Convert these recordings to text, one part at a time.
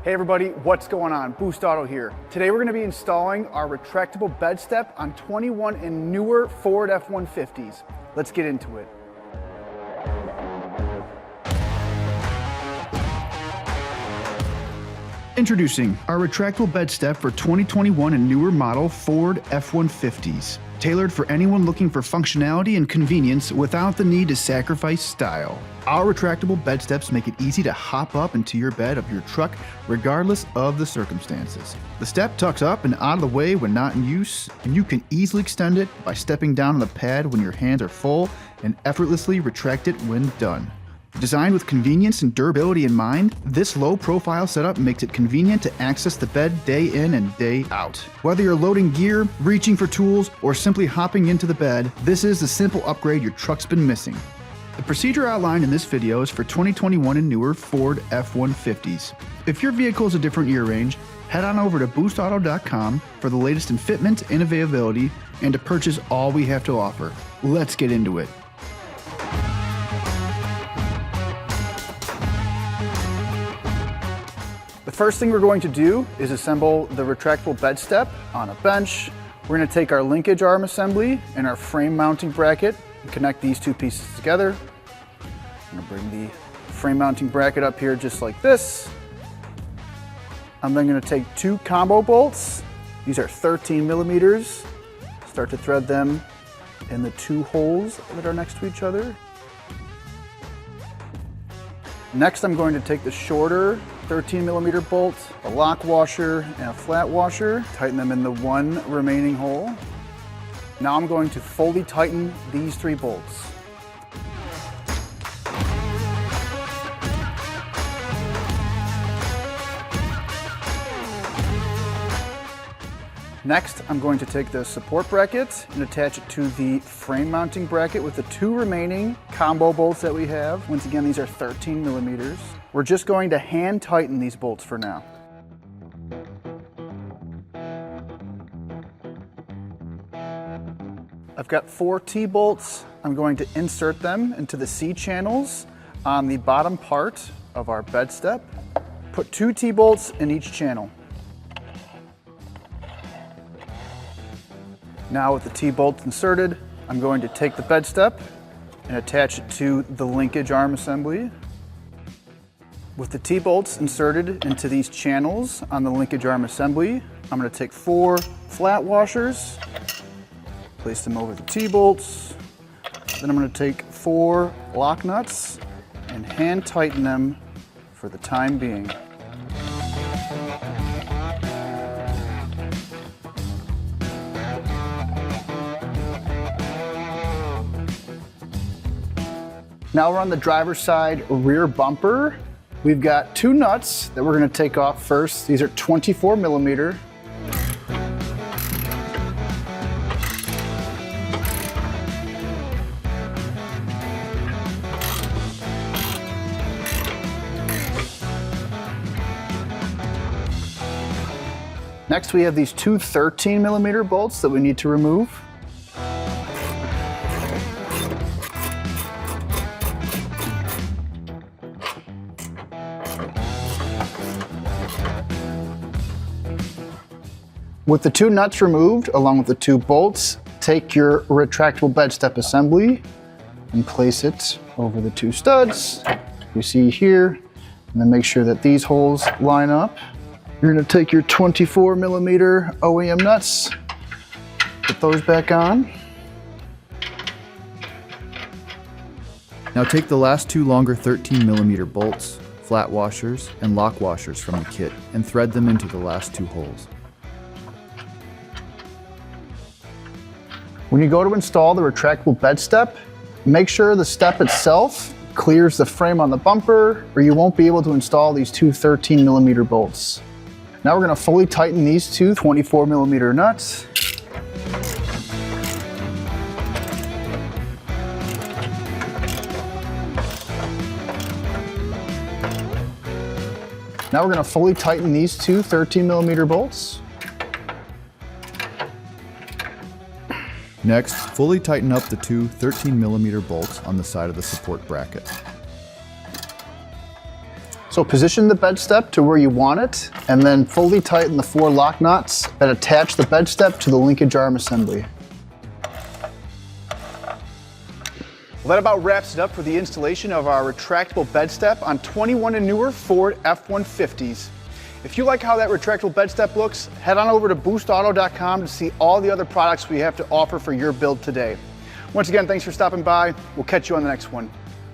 Hey everybody, what's going on? Boost Auto here. Today we're going to be installing our retractable bed step on 21 and newer Ford F-150s. Let's get into it. Introducing our retractable bed step for 2021 and newer model Ford F-150s. Tailored for anyone looking for functionality and convenience without the need to sacrifice style. Our retractable bed steps make it easy to hop up into your bed of your truck regardless of the circumstances. The step tucks up and out of the way when not in use, and you can easily extend it by stepping down on the pad when your hands are full and effortlessly retract it when done. Designed with convenience and durability in mind, this low-profile setup makes it convenient to access the bed day in and day out. Whether you're loading gear, reaching for tools, or simply hopping into the bed, this is the simple upgrade your truck's been missing. The procedure outlined in this video is for 2021 and newer Ford F-150s. If your vehicle is a different year range, head on over to boostauto.com for the latest in fitment and availability and to purchase all we have to offer. Let's get into it. The first thing we're going to do is assemble the retractable bed step on a bench. We're going to take our linkage arm assembly and our frame mounting bracket and connect these two pieces together. I'm going to bring the frame mounting bracket up here just like this. I'm then going to take two combo bolts. These are 13 millimeters. Start to thread them in the two holes that are next to each other. Next, I'm going to take the shorter 13 millimeter bolt, a lock washer, and a flat washer. Tighten them in the one remaining hole. Now I'm going to fully tighten these three bolts. Next, I'm going to take the support bracket and attach it to the frame mounting bracket with the two remaining combo bolts that we have. Once again, these are 13 millimeters. We're just going to hand tighten these bolts for now. I've got 4 T-bolts. I'm going to insert them into the C channels on the bottom part of our bed step. Put 2 T-bolts in each channel. Now with the T-bolts inserted, I'm going to take the bed step and attach it to the linkage arm assembly. With the T-bolts inserted into these channels on the linkage arm assembly, I'm going to take 4 flat washers, place them over the T-bolts. Then I'm going to take 4 lock nuts and hand tighten them for the time being. Now we're on the driver's side rear bumper. We've got 2 nuts that we're going to take off first. These are 24 millimeter. Next we have these 2 13 millimeter bolts that we need to remove. With the 2 nuts removed, along with the 2 bolts, take your retractable bed step assembly and place it over the 2 studs you see here, and then make sure that these holes line up. You're going to take your 24 millimeter OEM nuts, put those back on. Now take the last 2 longer 13 millimeter bolts, flat washers, and lock washers from the kit and thread them into the last 2 holes. When you go to install the retractable bed step, make sure the step itself clears the frame on the bumper, or you won't be able to install these 2 13 millimeter bolts. Now we're going to fully tighten these 2 24 millimeter nuts. Now we're going to fully tighten these 2 13 millimeter bolts. Next, fully tighten up the 2 13 millimeter bolts on the side of the support bracket. So position the bed step to where you want it, and then fully tighten the 4 lock nuts that attach the bed step to the linkage arm assembly. Well, that about wraps it up for the installation of our retractable bed step on 21 and newer Ford F-150s. If you like how that retractable bed step looks, head on over to boostauto.com to see all the other products we have to offer for your build today. Once again, thanks for stopping by. We'll catch you on the next one.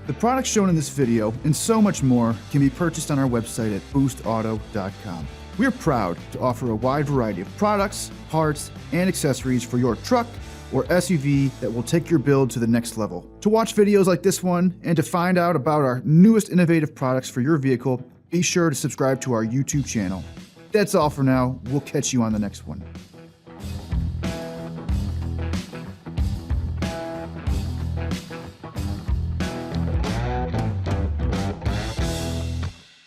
The products shown in this video and so much more can be purchased on our website at boostauto.com. We're proud to offer a wide variety of products, parts, and accessories for your truck or SUV that will take your build to the next level. To watch videos like this one and to find out about our newest innovative products for your vehicle, be sure to subscribe to our YouTube channel. That's all for now. We'll catch you on the next one.